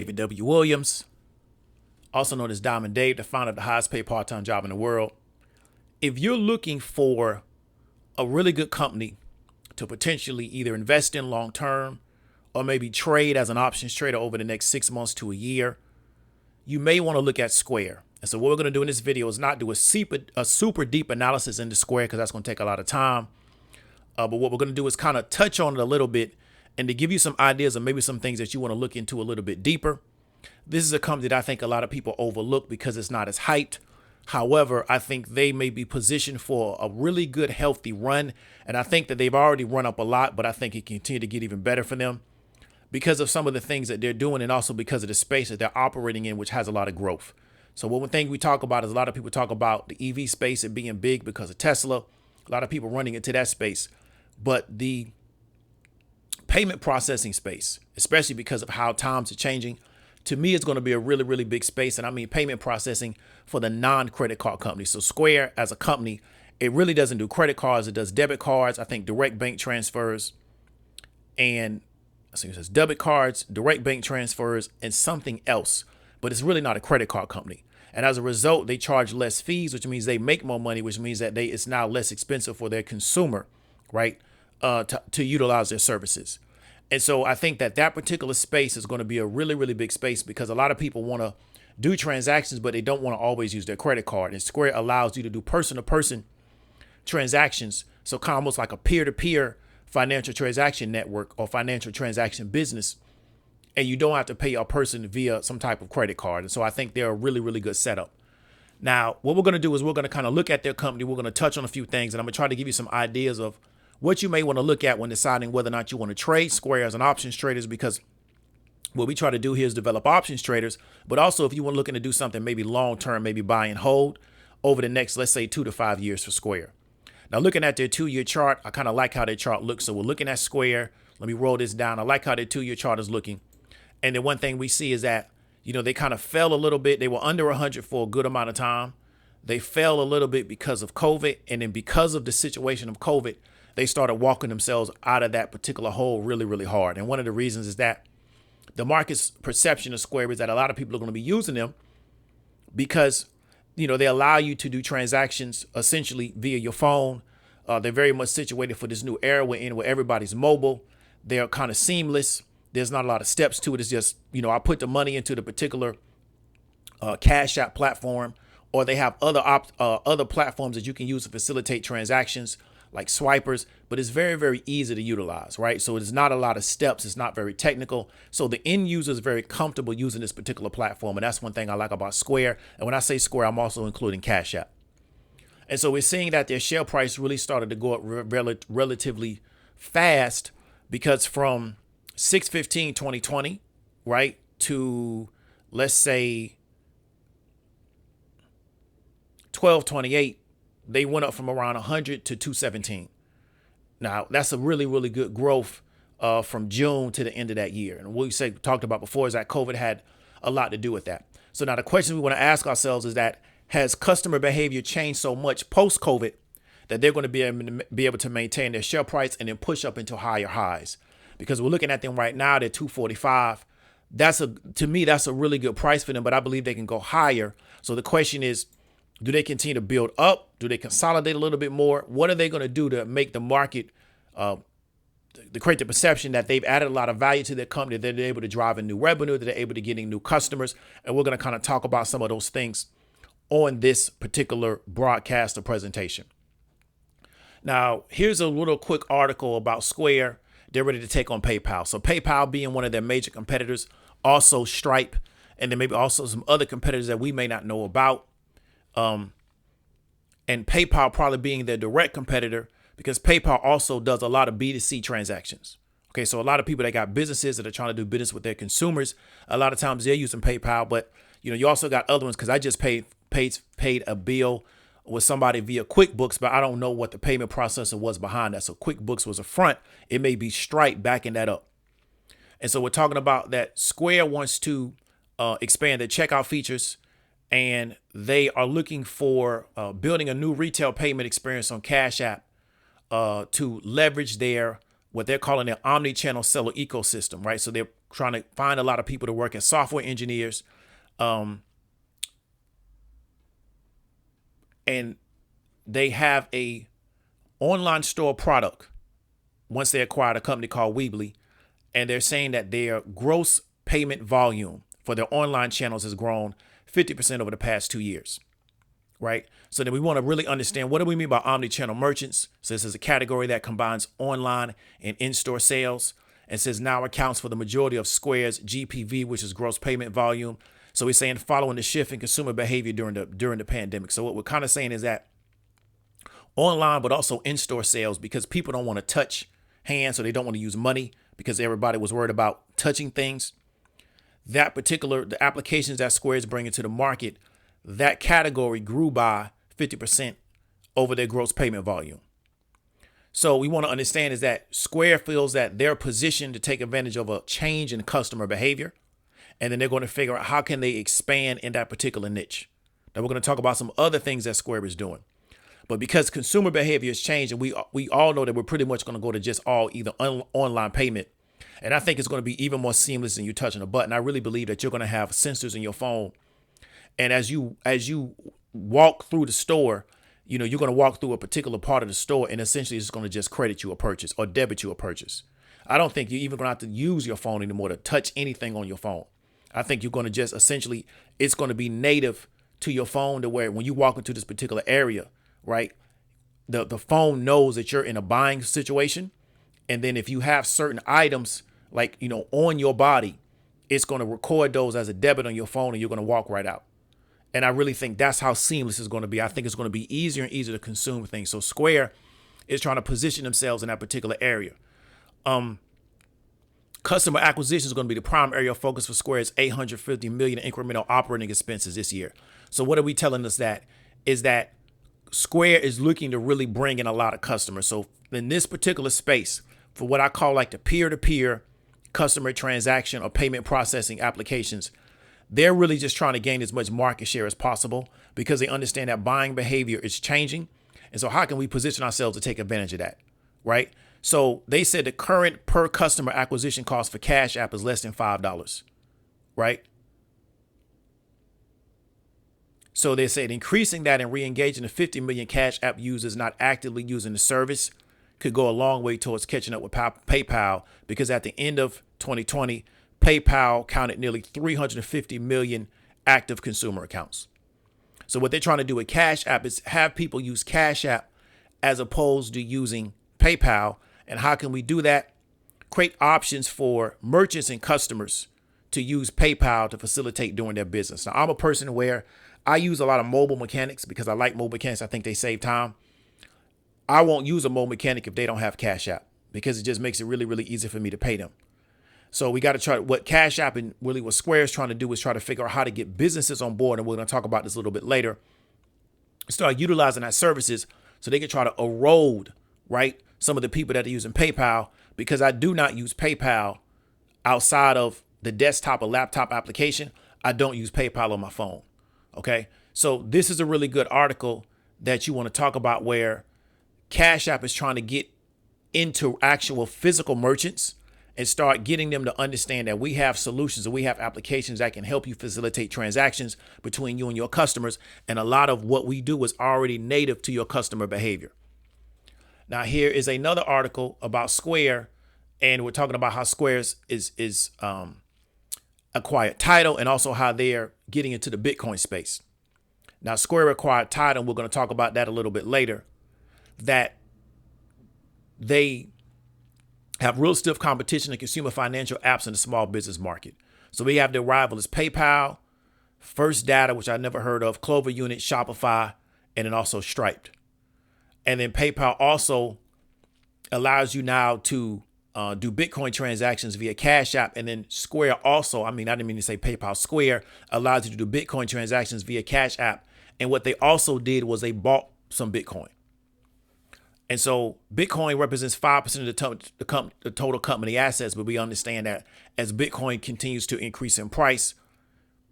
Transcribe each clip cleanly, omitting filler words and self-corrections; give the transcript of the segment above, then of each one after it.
David W. Williams, also known as Diamond Dave, the founder of the highest paid part-time job in the world. If you're looking for a really good company to potentially either invest in long-term or maybe trade as an options trader over the next 6 months to a year, you may want to look at Square. And so what we're going to do in this video is not do a super deep analysis into Square, because that's going to take a lot of time. But what we're going to do is kind of touch on it a little bit and to give you some ideas of maybe some things that you want to look into a little bit deeper. This is a company that I think a lot of people overlook because it's not as hyped. However, I think they may be positioned for a really good, healthy run. And I think that they've already run up a lot, but I think it can continue to get even better for them because of some of the things that they're doing and also because of the space that they're operating in, which has a lot of growth. So one thing we talk about is a lot of people talk about the EV space and being big because of Tesla. A lot of people running into that space. But the payment processing space, especially because of how times are changing, to me, it's going to be a really, really big space. And I mean payment processing for the non-credit card companies. So Square as a company, it really doesn't do credit cards. It does debit cards, I think direct bank transfers, and I think it says debit cards, direct bank transfers, and something else. But it's really not a credit card company. And as a result, they charge less fees, which means they make more money, which means that it's now less expensive for their consumer, right, to utilize their services. And so I think that particular space is going to be a really, really big space because a lot of people want to do transactions, but they don't want to always use their credit card. And Square allows you to do person-to-person transactions. So kind of almost like a peer-to-peer financial transaction network or financial transaction business. And you don't have to pay a person via some type of credit card. And so I think they're a really, really good setup. Now, what we're going to do is we're going to kind of look at their company. We're going to touch on a few things, and I'm going to try to give you some ideas of what you may want to look at when deciding whether or not you want to trade Square as an options traders, because what we try to do here is develop options traders. But also if you want to looking to do something maybe long term, maybe buy and hold over the next, let's say 2 to 5 years for Square. Now, looking at their 2-year chart, I kind of like how their chart looks. So we're looking at Square. Let me roll this down. I like how their 2-year chart is looking. And then one thing we see is that, they kind of fell a little bit. They were under 100 for a good amount of time. They fell a little bit because of COVID. And then because of the situation of COVID, they started walking themselves out of that particular hole really, really hard. And one of the reasons is that the market's perception of Square is that a lot of people are going to be using them because, they allow you to do transactions essentially via your phone. They're very much situated for this new era we're in where everybody's mobile. They're kind of seamless. There's not a lot of steps to it. It's just, I put the money into the particular Cash App platform, or they have other platforms that you can use to facilitate transactions like swipers, but it's very, very easy to utilize, right? So it's not a lot of steps. It's not very technical. So the end user is very comfortable using this particular platform. And that's one thing I like about Square. And when I say Square, I'm also including Cash App. And so we're seeing that their share price really started to go up relatively fast, because from 6/15/2020, right, to let's say 12/28, they went up from around 100 to 217. Now, that's a really, really good growth from June to the end of that year. And what we talked about before is that COVID had a lot to do with that. So now the question we want to ask ourselves is that, has customer behavior changed so much post-COVID that they're going to be able to maintain their share price and then push up into higher highs? Because we're looking at them right now, they're 245. To me, that's a really good price for them, but I believe they can go higher. So the question is, do they continue to build up? Do they consolidate a little bit more? What are they going to do to make the market, to create the perception that they've added a lot of value to their company, that they're able to drive in new revenue, that they're able to get in new customers? And we're going to kind of talk about some of those things on this particular broadcast or presentation. Now, here's a little quick article about Square. They're ready to take on PayPal. So PayPal being one of their major competitors, also Stripe, and then maybe also some other competitors that we may not know about. And PayPal probably being their direct competitor, because PayPal also does a lot of B2C transactions. Okay, so a lot of people that got businesses that are trying to do business with their consumers, a lot of times they're using PayPal. But you also got other ones, because I just paid a bill with somebody via QuickBooks, but I don't know what the payment processor was behind that. So QuickBooks was a front. It may be Stripe backing that up. And so we're talking about that Square wants to expand their checkout features, and they are looking for building a new retail payment experience on Cash App to leverage what they're calling their omni-channel seller ecosystem, right? So they're trying to find a lot of people to work as software engineers. And they have a online store product once they acquired a company called Weebly. And they're saying that their gross payment volume for their online channels has grown 50% over the past 2 years. Right. So then we want to really understand, what do we mean by omni-channel merchants? So this is a category that combines online and in-store sales, and says now accounts for the majority of Square's GPV, which is gross payment volume. So we're saying following the shift in consumer behavior during the pandemic. So what we're kind of saying is that online, but also in-store sales, because people don't want to touch hands, so they don't want to use money because everybody was worried about touching things. The applications that Square is bringing to the market, that category grew by 50% over their gross payment volume. So we want to understand is that Square feels that they're positioned to take advantage of a change in customer behavior. And then they're going to figure out how can they expand in that particular niche. Now we're going to talk about some other things that Square is doing. But because consumer behavior has changed, and we all know that we're pretty much going to go to just either online payment. And I think it's going to be even more seamless than you touching a button. I really believe that you're going to have sensors in your phone. And as you walk through the store, you're going to walk through a particular part of the store, and essentially it's going to just credit you a purchase or debit you a purchase. I don't think you're even going to have to use your phone anymore to touch anything on your phone. I think you're going to just essentially, it's going to be native to your phone to where when you walk into this particular area, right, the phone knows that you're in a buying situation. And then if you have certain items like, on your body, it's going to record those as a debit on your phone, and you're going to walk right out. And I really think that's how seamless it's going to be. I think it's going to be easier and easier to consume things. So Square is trying to position themselves in that particular area. Customer acquisition is going to be the prime area of focus for Square's $850 million incremental operating expenses this year. So what are we telling us that? Is that Square is looking to really bring in a lot of customers. So in this particular space, for what I call like the peer-to-peer customer transaction or payment processing applications, they're really just trying to gain as much market share as possible because they understand that buying behavior is changing. And so how can we position ourselves to take advantage of that? Right. So they said the current per customer acquisition cost for Cash App is less than $5. Right. So they said increasing that and re-engaging the 50 million Cash App users not actively using the service could go a long way towards catching up with PayPal, because at the end of 2020, PayPal counted nearly 350 million active consumer accounts. So what they're trying to do with Cash App is have people use Cash App as opposed to using PayPal. And how can we do that? Create options for merchants and customers to use PayPal to facilitate doing their business. Now, I'm a person where I use a lot of mobile mechanics because I like mobile mechanics. I think they save time. I won't use a mobile mechanic if they don't have Cash App, because it just makes it really, really easy for me to pay them. So we got to try what Cash App and really what Square is trying to do is try to figure out how to get businesses on board. And we're going to talk about this a little bit later. Start utilizing our services so they can try to erode, right, some of the people that are using PayPal, because I do not use PayPal outside of the desktop or laptop application. I don't use PayPal on my phone. OK, so this is a really good article that you want to talk about where Cash App is trying to get into actual physical merchants and start getting them to understand that we have solutions and we have applications that can help you facilitate transactions between you and your customers. And a lot of what we do is already native to your customer behavior. Now, here is another article about Square, and we're talking about how Square is acquired Tidal and also how they're getting into the Bitcoin space. Now, Square acquired Tidal, and we're going to talk about that a little bit later, that they have real stiff competition in consumer financial apps in the small business market. So we have their rival is PayPal, First Data, which I never heard of, Clover Unit, Shopify, and then also Stripe. And then PayPal also allows you now to do Bitcoin transactions via Cash App. And then Square also, I didn't mean to say PayPal, Square allows you to do Bitcoin transactions via Cash App. And what they also did was they bought some Bitcoin. And so Bitcoin represents 5% of the total company assets. But we understand that as Bitcoin continues to increase in price,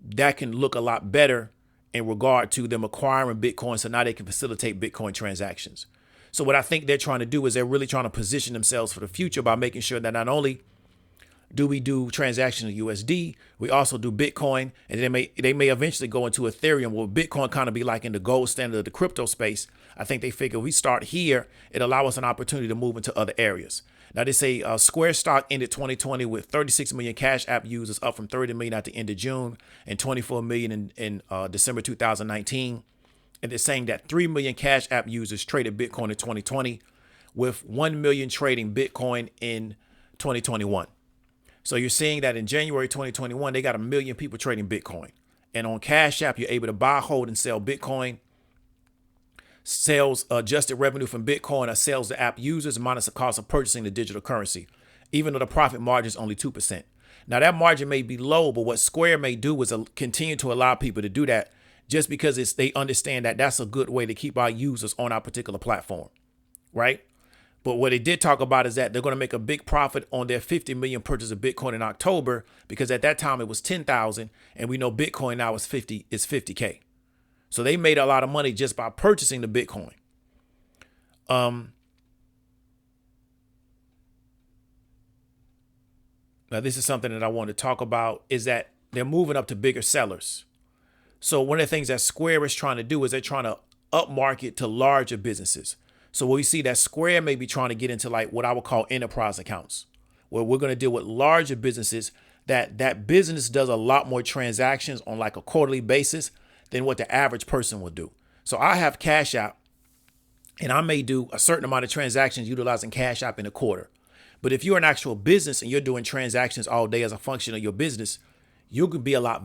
that can look a lot better in regard to them acquiring Bitcoin. So now they can facilitate Bitcoin transactions. So what I think they're trying to do is they're really trying to position themselves for the future by making sure that not only do we do transactions in USD? We also do Bitcoin, and they may eventually go into Ethereum, where Bitcoin kind of be like in the gold standard of the crypto space. I think they figure we start here, it allow us an opportunity to move into other areas. Now they say Square stock ended 2020 with 36 million Cash App users, up from 30 million at the end of June and 24 million in December 2019. And they're saying that 3 million Cash App users traded Bitcoin in 2020, with 1 million trading Bitcoin in 2021. So you're seeing that in January 2021, they got 1 million people trading Bitcoin. And on Cash App, you're able to buy, hold, and sell Bitcoin. Sales adjusted revenue from Bitcoin are sales to app users minus the cost of purchasing the digital currency, even though the profit margin is only 2%. Now, that margin may be low, but what Square may do is continue to allow people to do that just because they understand that that's a good way to keep our users on our particular platform, right? But what they did talk about is that they're going to make a big profit on their 50 million purchase of Bitcoin in October, because at that time it was 10,000, and we know Bitcoin now is 50K. So they made a lot of money just by purchasing the Bitcoin. Now, this is something that I want to talk about, is that they're moving up to bigger sellers. So one of the things that Square is trying to do is they're trying to upmarket to larger businesses. So we see that Square may be trying to get into like what I would call enterprise accounts, where we're going to deal with larger businesses that business does a lot more transactions on like a quarterly basis than what the average person will do. So I have Cash App, and I may do a certain amount of transactions utilizing Cash App in a quarter. But if you're an actual business and you're doing transactions all day as a function of your business, you could be a lot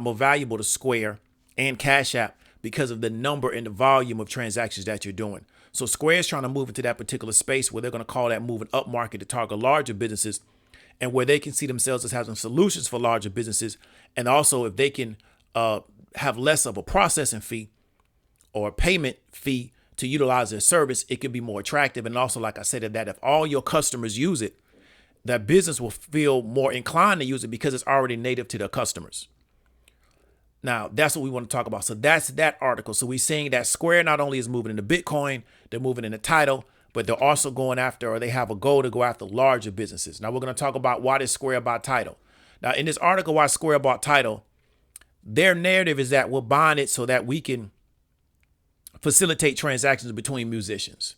more valuable to Square and Cash App because of the number and the volume of transactions that you're doing. So Square is trying to move into that particular space where they're going to call that moving up market to target larger businesses, and where they can see themselves as having solutions for larger businesses. And also, if they can have less of a processing fee or a payment fee to utilize their service, it can be more attractive. And also, like I said, that if all your customers use it, that business will feel more inclined to use it because it's already native to their customers. Now, that's what we want to talk about. So that's that article. So we're seeing that Square not only is moving into Bitcoin, they're moving into Tidal, but they're also going after, or they have a goal to go after larger businesses. Now we're going to talk about why did Square buy Tidal. Now in this article, why Square bought Tidal, their narrative is that we're buying it so that we can facilitate transactions between musicians.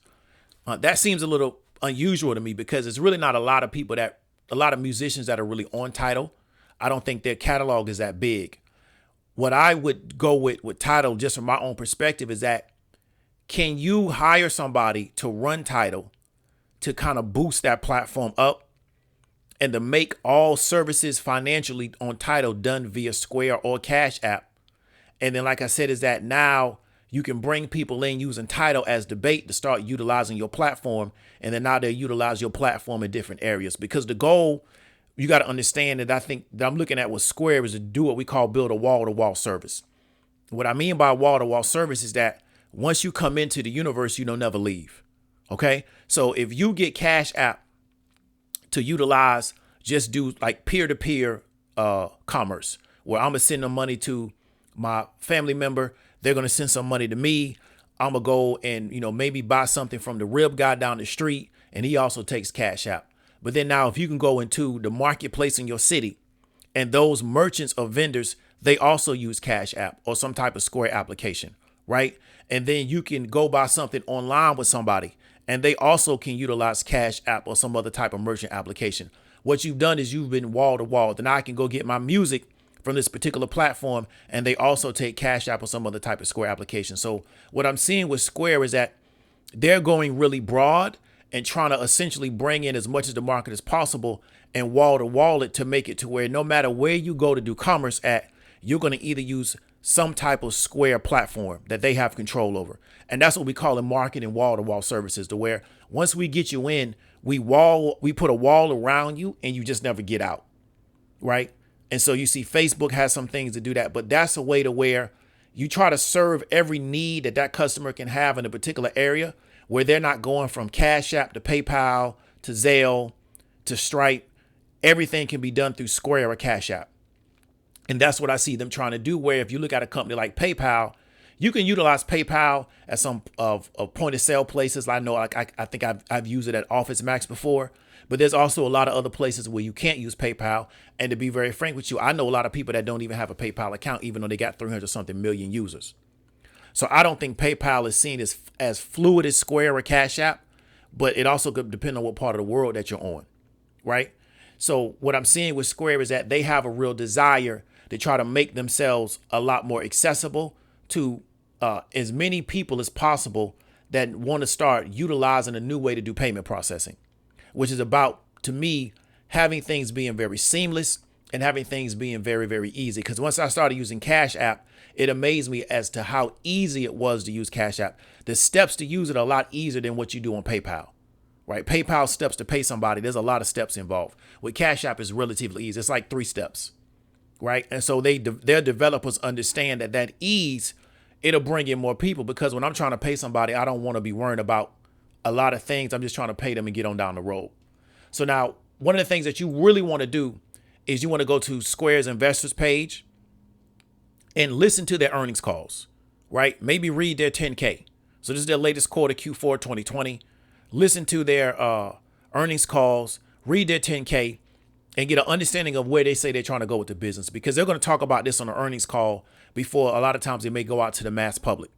That seems a little unusual to me because it's really not a lot of musicians that are really on Tidal. I don't think their catalog is that big. What I would go with Tidal, just from my own perspective, is that can you hire somebody to run Tidal to kind of boost that platform up and to make all services financially on Tidal done via Square or Cash App? And then, like I said, is that now you can bring people in using Tidal as the bait to start utilizing your platform. And then now they'll utilize your platform in different areas, because the goal, you got to understand that I think that I'm looking at with Square is to do what we call build a wall-to-wall service. What I mean by wall-to-wall service is that once you come into the universe, you don't never leave. Okay. So if you get Cash App to utilize, just do like peer-to-peer commerce, where I'm going to send them money to my family member. They're going to send some money to me. I'm going to go and, maybe buy something from the rib guy down the street, and he also takes Cash App. But then now if you can go into the marketplace in your city, and those merchants or vendors, they also use Cash App or some type of Square application, right? And then you can go buy something online with somebody, and they also can utilize Cash App or some other type of merchant application. What you've done is you've been wall to wall. Then I can go get my music from this particular platform, and they also take Cash App or some other type of Square application. So what I'm seeing with Square is that they're going really broad and trying to essentially bring in as much of the market as possible and wall to wall it to make it to where no matter where you go to do commerce at, you're going to either use some type of Square platform that they have control over. And that's what we call in marketing wall to wall services, to where once we get you in, we put a wall around you and you just never get out. Right. And so you see Facebook has some things to do that, but that's a way to where you try to serve every need that customer can have in a particular area, where they're not going from Cash App to PayPal to Zelle to Stripe. Everything can be done through Square or Cash App. And that's what I see them trying to do, where if you look at a company like PayPal, You can utilize PayPal at some of point of sale places. I know, like I think I've used it at Office Max before, but there's also a lot of other places where you can't use PayPal. And to be very frank with you, I know a lot of people that don't even have a PayPal account, even though they got 300 something million users. So I don't think PayPal is seen as fluid as Square or Cash App, but it also could depend on what part of the world that you're on, right? So what I'm seeing with Square is that they have a real desire to try to make themselves a lot more accessible to as many people as possible that want to start utilizing a new way to do payment processing, which is about, to me, having things being very seamless and having things being very, very easy. Because once I started using Cash App, it amazed me as to how easy it was to use Cash App. The steps to use it are a lot easier than what you do on PayPal, right? PayPal steps to pay somebody, there's a lot of steps involved. With Cash App, it's relatively easy. It's like 3 steps, right? And so their developers understand that ease, it'll bring in more people, because when I'm trying to pay somebody, I don't want to be worrying about a lot of things. I'm just trying to pay them and get on down the road. So now, one of the things that you really want to do is you want to go to Square's investors page and listen to their earnings calls, right? Maybe read their 10K. So this is their latest quarter, Q4 2020. Listen to their earnings calls, read their 10K, and get an understanding of where they say they're trying to go with the business, because they're going to talk about this on an earnings call before a lot of times they may go out to the mass public,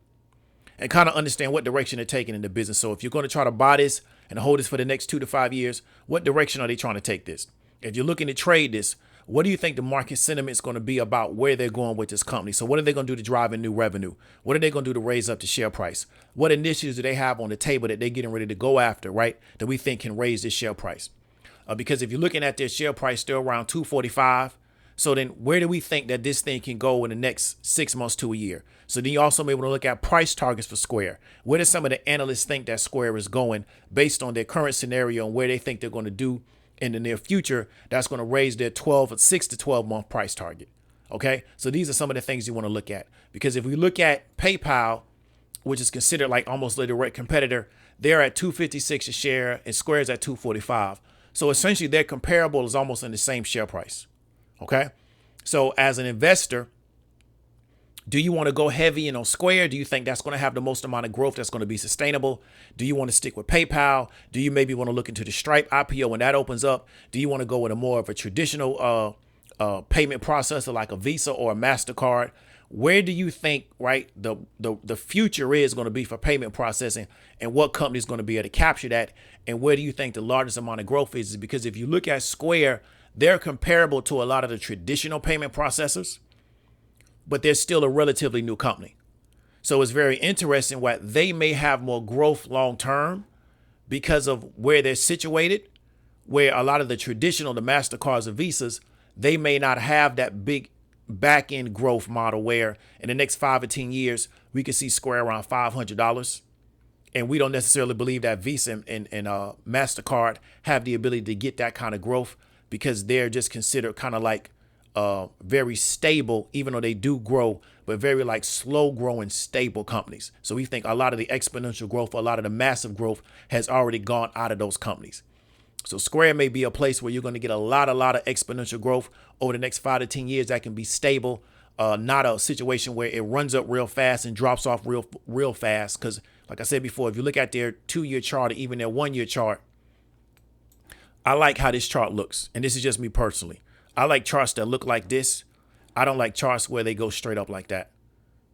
and kind of understand what direction they're taking in the business. So if you're going to try to buy this and hold this for the next 2 to 5 years, what direction are they trying to take this? If you're looking to trade this, what do you think the market sentiment is going to be about where they're going with this company? So what are they going to do to drive in new revenue? What are they going to do to raise up the share price? What initiatives do they have on the table that they're getting ready to go after, right, that we think can raise this share price? Because if you're looking at their share price still around 245, so then where do we think that this thing can go in the next 6 months to a year? So then you also may want to look at price targets for Square. Where do some of the analysts think that Square is going based on their current scenario and where they think they're going to do in the near future? That's going to raise their 6 to 12 month price target. Okay, so these are some of the things you want to look at, because if we look at PayPal, which is considered like almost a direct competitor, they're at 256 a share and Square's at 245. So essentially their comparable is almost in the same share price. Okay, so as an investor, do you want to go heavy in on Square? Do you think that's going to have the most amount of growth that's going to be sustainable? Do you want to stick with PayPal? Do you maybe want to look into the Stripe IPO when that opens up? Do you want to go with a more of a traditional payment processor like a Visa or a MasterCard? Where do you think, right, the future is going to be for payment processing, and what company is going to be able to capture that? And where do you think the largest amount of growth is? Because if you look at Square, they're comparable to a lot of the traditional payment processors, but they're still a relatively new company. So it's very interesting what they may have more growth long term because of where they're situated, where a lot of the traditional, the MasterCards and Visas, they may not have that big back end growth model where in the next 5 or 10 years, we could see Square around $500. And we don't necessarily believe that Visa and MasterCard have the ability to get that kind of growth, because they're just considered kind of like very stable, even though they do grow, but very like slow growing, stable companies. So we think a lot of the exponential growth, a lot of the massive growth has already gone out of those companies. So Square may be a place where you're going to get a lot of exponential growth over the next 5 to 10 years that can be stable, not a situation where it runs up real fast and drops off real fast. Because like I said before, if you look at their 2-year chart or even their 1-year chart, I like how this chart looks. And this is just me personally. I like charts that look like this. I don't like charts where they go straight up like that,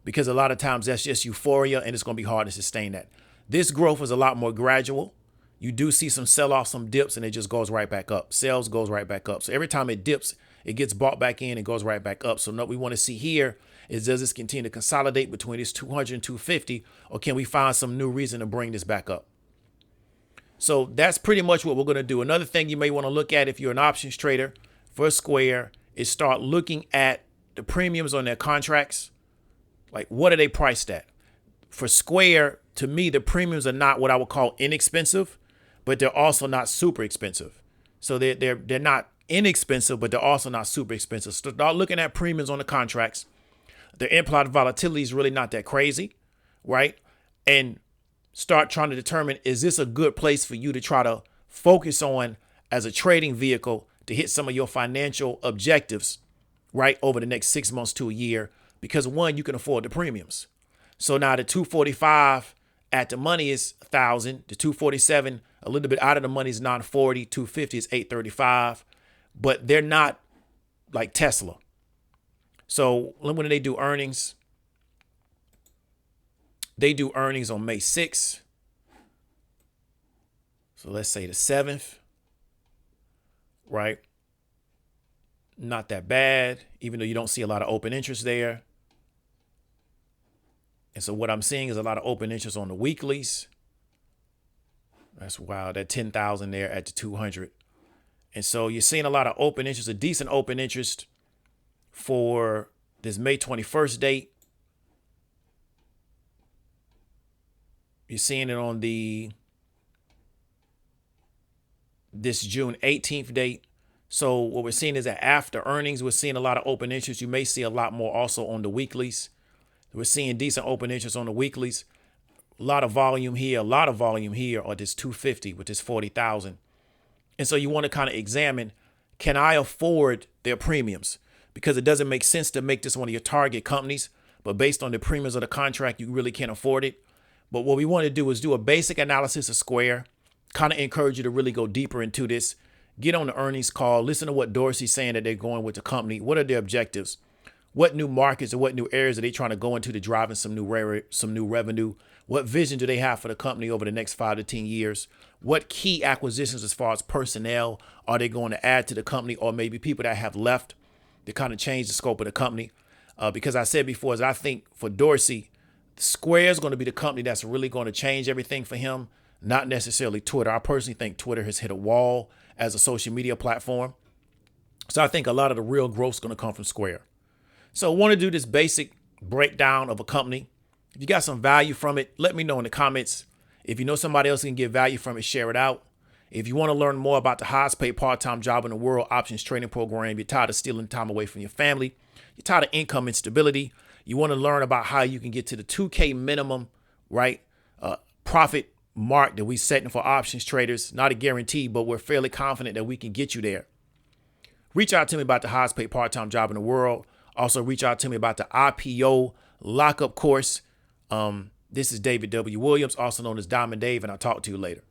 because a lot of times that's just euphoria and it's going to be hard to sustain that. This growth is a lot more gradual. You do see some sell-off, some dips, and it just goes right back up. Sales goes right back up. So every time it dips, it gets bought back in and goes right back up. So what we want to see here is, does this continue to consolidate between this 200 and 250, or can we find some new reason to bring this back up? So that's pretty much what we're going to do. Another thing you may want to look at if you're an options trader for Square is start looking at the premiums on their contracts. Like, what are they priced at? For Square, to me, the premiums are not what I would call inexpensive, but they're also not super expensive. So they're not inexpensive, but they're also not super expensive. So start looking at premiums on the contracts. The implied volatility is really not that crazy, right? And start trying to determine, is this a good place for you to try to focus on as a trading vehicle to hit some of your financial objectives, right, over the next 6 months to a year? Because one, you can afford the premiums. So now the 245 at the money is 1,000. The 247 a little bit out of the money is 940. 250 is 835. But they're not like Tesla. So when they do earnings, they do earnings on May 6th. So let's say the 7th, right? Not that bad, even though you don't see a lot of open interest there. And so what I'm seeing is a lot of open interest on the weeklies. That's wild. That 10,000 there at the 200. And so you're seeing a lot of open interest, a decent open interest for this May 21st date. You're seeing it on this June 18th date. So what we're seeing is that after earnings, we're seeing a lot of open interest. You may see a lot more also on the weeklies. We're seeing decent open interest on the weeklies. A lot of volume here, or this 250 with this 40,000. And so you want to kind of examine, can I afford their premiums? Because it doesn't make sense to make this one of your target companies, but based on the premiums of the contract, you really can't afford it. But what we want to do is do a basic analysis of Square, kind of encourage you to really go deeper into this. Get on the earnings call, listen to what Dorsey's saying that they're going with the company. What are their objectives? What new markets and what new areas are they trying to go into to drive in some new revenue? What vision do they have for the company over the next 5 to 10 years? What key acquisitions as far as personnel are they going to add to the company, or maybe people that have left to kind of change the scope of the company? Because I said before, I think for Dorsey, Square is going to be the company that's really going to change everything for him, not necessarily Twitter. I personally think Twitter has hit a wall as a social media platform. So I think a lot of the real growth is going to come from Square. So I want to do this basic breakdown of a company. If you got some value from it, let me know in the comments. If you know somebody else can get value from it, share it out. If you want to learn more about the highest paid part-time job in the world, options trading program, you're tired of stealing time away from your family, you're tired of income instability, you want to learn about how you can get to the 2K minimum, right? Profit mark that we're setting for options traders. Not a guarantee, but we're fairly confident that we can get you there. Reach out to me about the highest paid part-time job in the world. Also reach out to me about the IPO lockup course. This is David W. Williams, also known as Diamond Dave, and I'll talk to you later.